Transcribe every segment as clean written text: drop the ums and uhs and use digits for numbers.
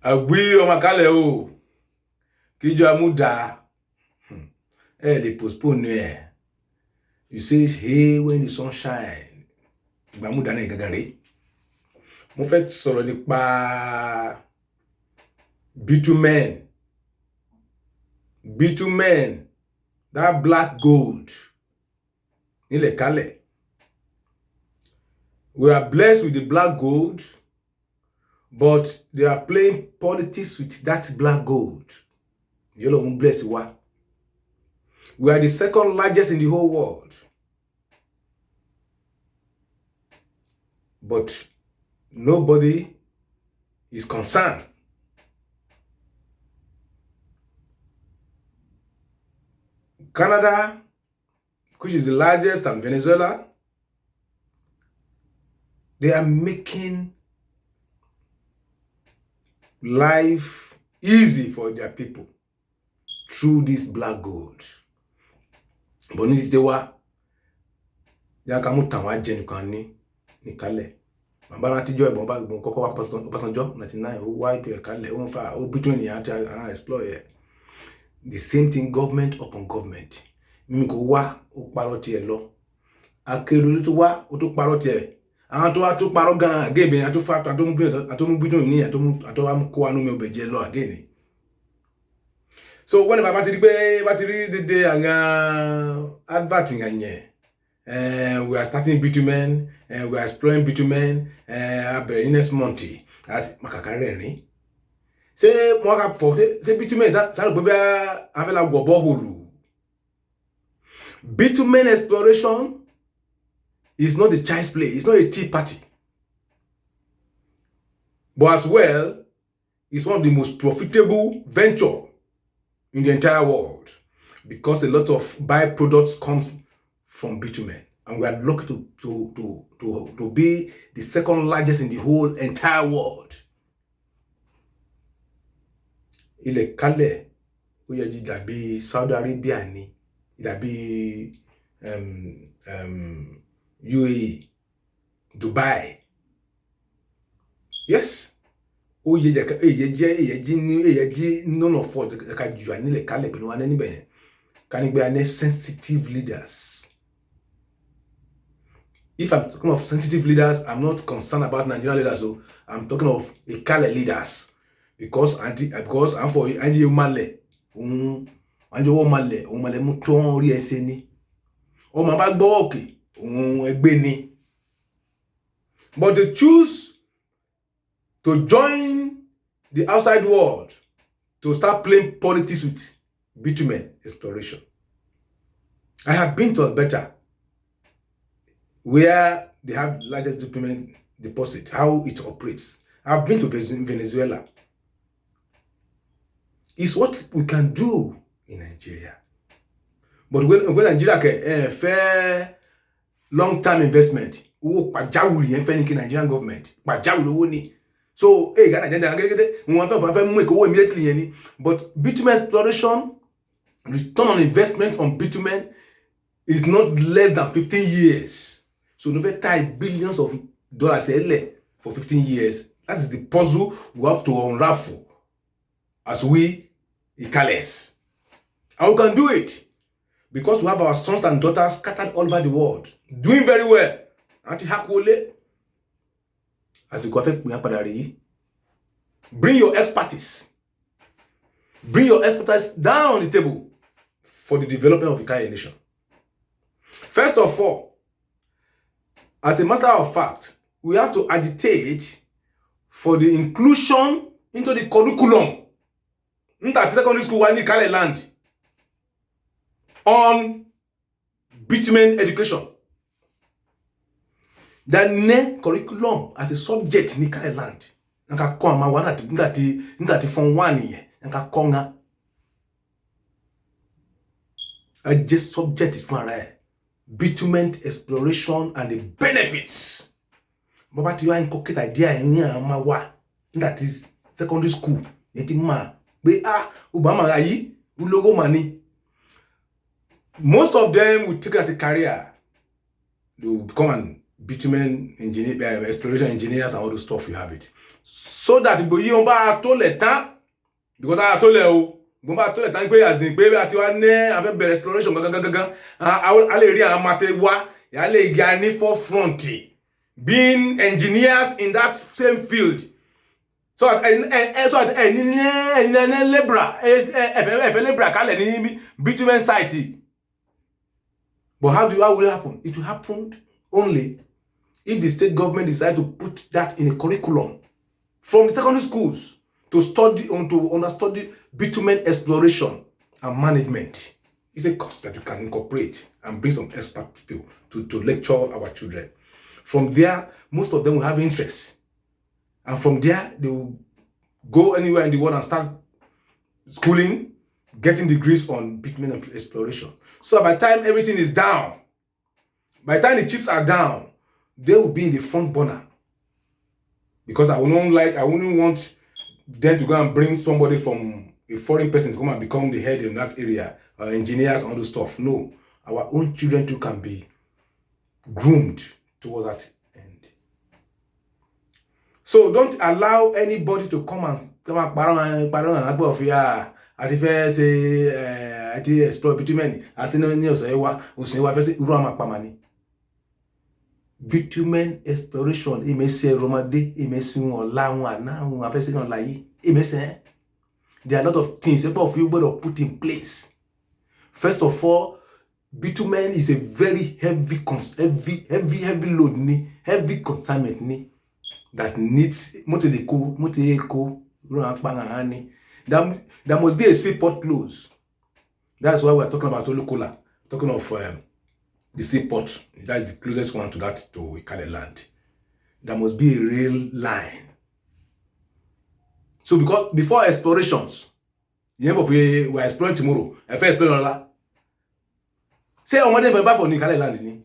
Àgbí ọmọ kálẹ̀ o, kíjọ amúdà, lè postpone ẹ̀. You say, hey, when the sun shine, ìgbà amúdà náà gangan rèé. Mo fẹ́ sọ̀rọ̀ nípa bitumen, that black gold, nílẹ̀ kálẹ̀. We are blessed with the black gold, but they are playing politics with that black gold. Ọlọ́run bless wa. We are the second largest in the whole world. But nobody is concerned. Canada, which is the largest, and Venezuela, they are making life easy for their people through this black gold. But ní ti wá, ya ká mú tàwọn ajẹnìkan ní kálẹ̀. Bàbá láti jọ ìbọn bá ìbọn kọ́kọ́ wá Ọbásanjọ́ 99 ó wá ìpè kálẹ̀ ó ń fa ó between ní àti explore. The same thing, government upon government. Mímí kò wá ó parọ́ tiẹ̀ lọ. Akérédolú tó wá ó tó parọ́ tiẹ̀. Àwọn tó wá tó parọ́ gan agébẹ̀ àtó fa àtó mú between ní àtó wá kó wá nú mi ọbẹ̀ jẹ lọ again. So when bàbá ti rí pé bá ti rí dédé àwọn advert yẹn, we are starting bitumen, we are exploring bitumen, abẹ̀rẹ̀ next month as makaka rẹ̀rín. Ṣé mo ka fọ ṣé bitumen sáré pé bí a fẹ́ la gbọ̀ bọ́ọ̀lù. Bitumen exploration is not a child's play. It's not a tea party. But as well, it's one of the most profitable venture in the entire world because a lot of byproducts comes from bitumen, and we are lucky to be the second largest in the whole entire world. Ilẹ̀ kálẹ̀ ó yẹ jí dàbí Saudi Arabia ni, dàbí UAE, Dubai. Yes. Ó yẹ jẹ́ none of us ka jù nílẹ̀ kálẹ̀ pẹ̀lú wa níbẹ̀ yẹn. Ká ní gbé a ní sensitive leaders. If I'm talking of sensitive leaders, I'm not concerned about Nigerian leaders. So I'm talking of a Kale leaders. Because I'm for Andy Male. Andy Male, Male Muton Rieseni. Oh, my bag boke, Beni. But they choose to join the outside world to start playing politics with bitumen exploration. I have been to Alberta, where they have the largest bitumen deposit, how it operates. I've been to Venezuela. It's what we can do in Nigeria. But when Nigeria can fair long-term investment, pàjáwìrì yẹn fẹ́ ní kí Nigerian government pàjáwìrì owó ni. So Ghana agenda agegede wọ́n fẹ́ mú owó immediately yẹn ni. But bitumen exploration, return on investment on bitumen is not less than 15 years. So no fẹ́ tie billions of dollars for 15 years. That is the puzzle we have to unravel as we Ikales. And we can do it because we have our sons and daughters scattered all over the world, doing very well. Anti-Hakwole, as you go bring your expertise. Bring your expertise down on the table for the development of the Ikale nation. First of all, as a matter of fact, we have to agitate for the inclusion into the curriculum that secondary school in Ikale land on bitumen education. The curriculum as a subject in Ikale land. Nka ko ma wana ngati form 1 yen. Nka ko nga. A just subject is for bitumen exploration and the benefits. Baba ti wa inculcate idea yin ma wa. That is secondary school. Yeti ma be Obama ayi ulogo mani. Most of them will take it as a career. They will become an bitumen engineer, exploration engineers, and all those stuff. You have it. so that boyi on bá tó lẹ̀ tán because a tó lẹ̀ o gbọ́n bá tó lẹ̀ tán pé azin pé àti wá ní afẹ́ bẹ̀rẹ̀ exploration gangan a lè rí àwọn mate wá ya lè ga ní forefront being engineers in that same field so at lebra lebra kalẹ̀ ní bitumen site. But how will it happen? It will happen only if the state government decide to put that in a curriculum from the secondary schools to understudy bitumen exploration and management. It's a course that you can incorporate and bring some expert people to lecture our children. From there, most of them will have interest. And from there, they will go anywhere in the world and start schooling, getting degrees on bitumen exploration. So by the time everything is down, by the time the chips are down, they will be in the front burner. Because I wouldn't want them to go and bring somebody from a foreign person to come and become the head in that area, engineers and all those stuff. No, our own children too can be groomed towards that end. So don't allow anybody to come and àti fẹ́ ṣe àti explore bitumen àti ní òsèwà fẹ́ sí irú àmà pàmà ní bitumen exploration ìmẹ́sẹ̀ romade ìmẹ́sẹ̀ wọn láwọn ànáwọn afẹ́sẹ̀ náà láyé ìmẹ́sẹ̀. There are a lot of things of you better put in place. First of all, bitumen is a very heavy load heavy consignment that needs there must be a seaport close. That's why we're talking about Olukola, talking of the seaport. That's the closest one to that, to Ikale land. There must be a rail line. So because before explorations, we're exploring tomorrow. If I explore all say on Monday for Ikale land.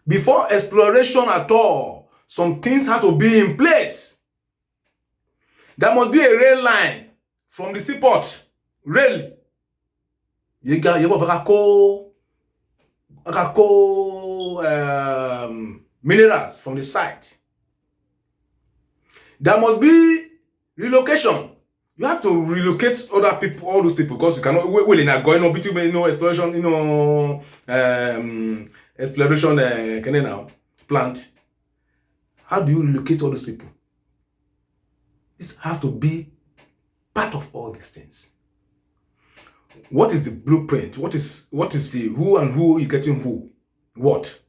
Before exploration at all, some things had to be in place. There must be a rail line from the seaport. Rail. You got minerals from the site. There must be relocation. You have to relocate other people, all those people, because you cannot going between exploration, exploration plant. How do you relocate all those people? This have to be part of all these things. What is the blueprint? What is the who and who is getting who? What?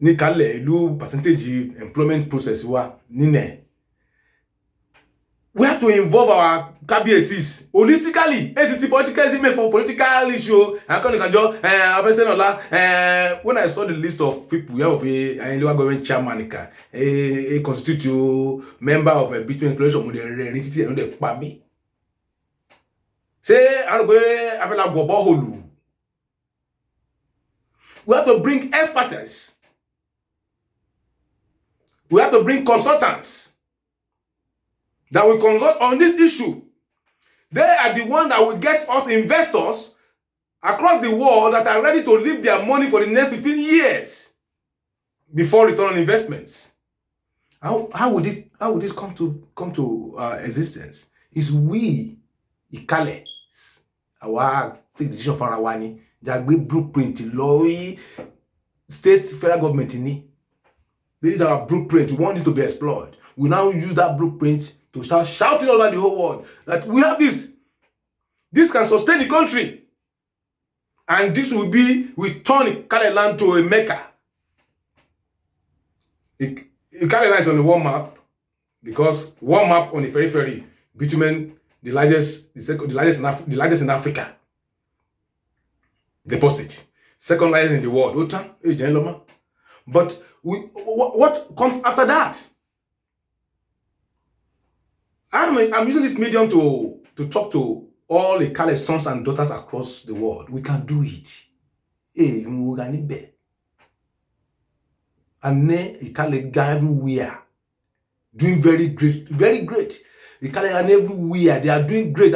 Nikale lu percentage employment process wa nine. We have to involve our KBACs holistically. ACT political is made for political issue. When I saw the list of people, we have a government chairman, a constituent member of a between exploration with the and the PAMI. Say, we have to bring expertise. We have to bring consultants that will consult on this issue. They are the ones that will get us investors across the world that are ready to leave their money for the next 15 years before return on investments. How would this come to existence? Is we Ikale our take decision for our wani that we blueprint law state federal government in this is our blueprint. We want this to be explored. We now use that blueprint to start shouting all over the whole world that we have this. This can sustain the country. And this will turn Ikale land to a Mecca. Ikale land is on the world map because world map on the ferry bitumen the largest in Africa. Deposit. Second largest in the world. But what comes after that? I'm using this medium to talk to all the Ikale sons and daughters across the world. We can do it. And Ikale guy everywhere. Doing very great. Very great. Ikale and everywhere. They are doing great.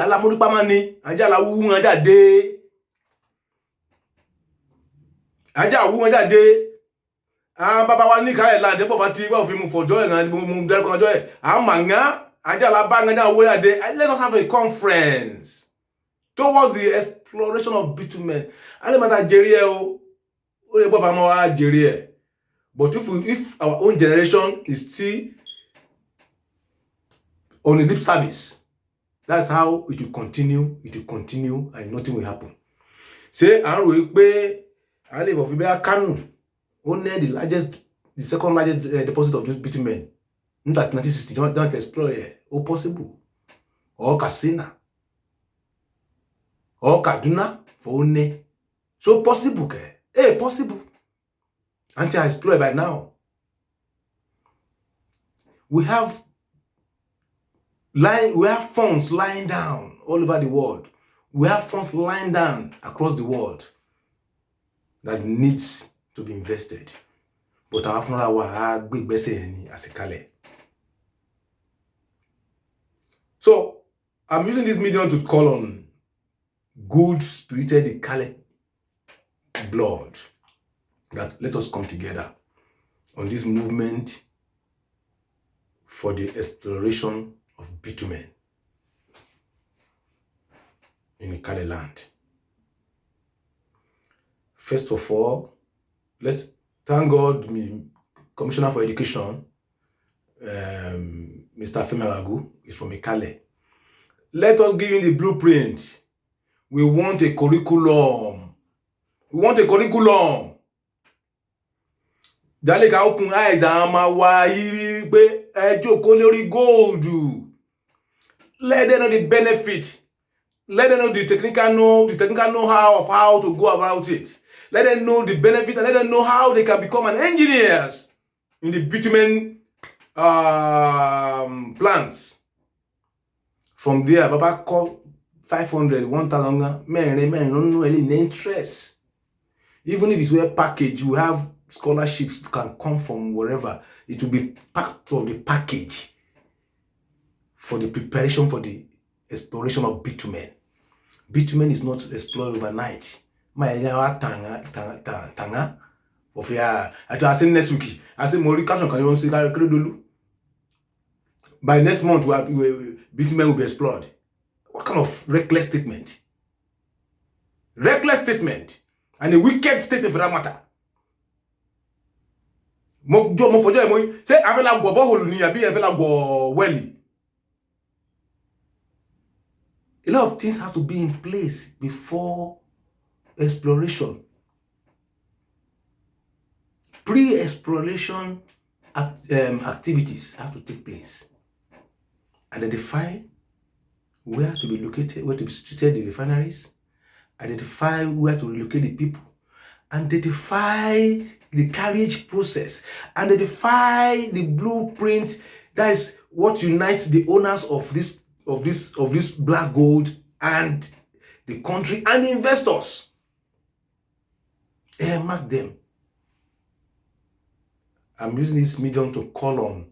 Baba wa ní Kale land bo ba ti wa fi mu fojo e ran mu der ko joy. Manga ajala ba nganja we ade. Let us have a conference towards the exploration of bitumen. Ale mata jeri e o le bo fa mo wa jeri e. But if our own generation is still on the lip service, that's how it will continue, and nothing will happen. Say, I don't pay, I live of Ibea Kanu, only the second largest deposit of this bitumen. Not 1960, don't explore it. Oh, possible. Or Kasina. Or Kaduna, for only. So possible, possible. Until I explore by now. We have funds lying down all over the world. We have funds lying down across the world that needs to be invested. But our funeral was big blessing as a Kale. So I'm using this medium to call on good spirited Kale blood that let us come together on this movement for the exploration of bitumen in the Kale land. First of all, let's thank God, Commissioner for Education, Mr. Femi Aragu, is from Ikale. Let us give him the blueprint. We want a curriculum. Jale ka open eyes ama wa yiri pe ejoko lórí gold. Let them know the benefit. Let them know the technical know-how of how to go about it. Let them know the benefit and let them know how they can become an engineers in the bitumen plants. From there, Baba call 500, 1,000 men don't know any interest. Even if it's a package, we have scholarships can come from wherever. It will be part of the package for the preparation for the exploration of bitumen. Bitumen is not explored overnight. My tanga of I say next week. I say more caption can you see by next month bitumen will be explored. What kind of reckless statement? Reckless statement and a wicked statement for that matter. Mo fojo mo say avela go boholu ni abi avela go welly. A lot of things have to be in place before exploration. Pre-exploration activities have to take place. Identify where to be located, where to be situated the refineries. Identify where to relocate the people. Identify the carriage process. Identify the blueprint. That is what unites the owners of this black gold and the country and the investors. Mark them. I'm using this medium to call on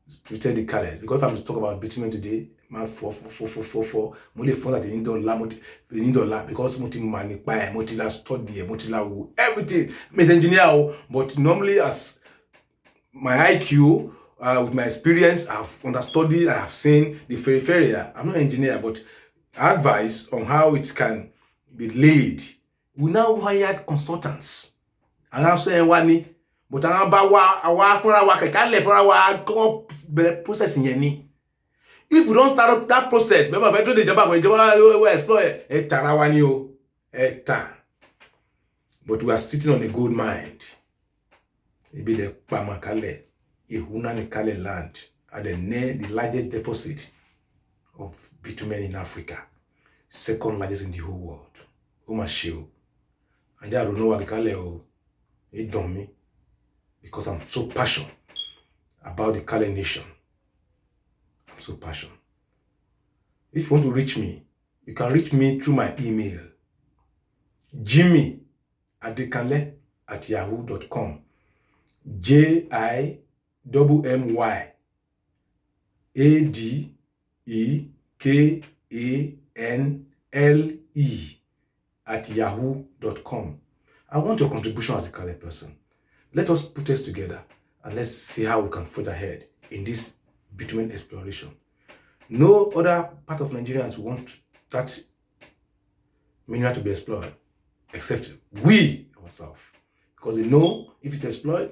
spirited Kale because if I'm to talk about bitumen today, man, 4. Mole phone that in dollar because multi money buy, multi la study, multi la everything. Miss engineer, but normally as my IQ, with my experience, I've understood it, I have seen the periphery. I'm not an engineer, but advice on how it can be laid. We now hired consultants. And I'm saying one, but I'm about for our processing any. If we don't start up that process, remember if I do the job we explore but we are sitting on a gold mine. It be the Pamakale, Ihunani Kale land, and the largest deposit of bitumen in Africa, second largest in the whole world. Umashio. And I don't know what Kale it done me because I'm so passionate about the Kale nation. I'm so passionate. If you want to reach me, you can reach me through my email, jimmy@yahoo.com. JIMMYADEKANLE @yahoo.com. I want your contribution as a Kale person. Let us put us together and let's see how we can forge ahead in this bitumen exploration. No other part of Nigerians want that mineral to be explored except we ourselves. Because they know if it's explored,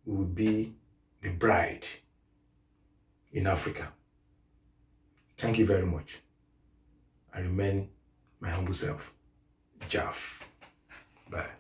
we will be the bride in Africa. Thank you very much. I remain my humble self, Jaff. Bye.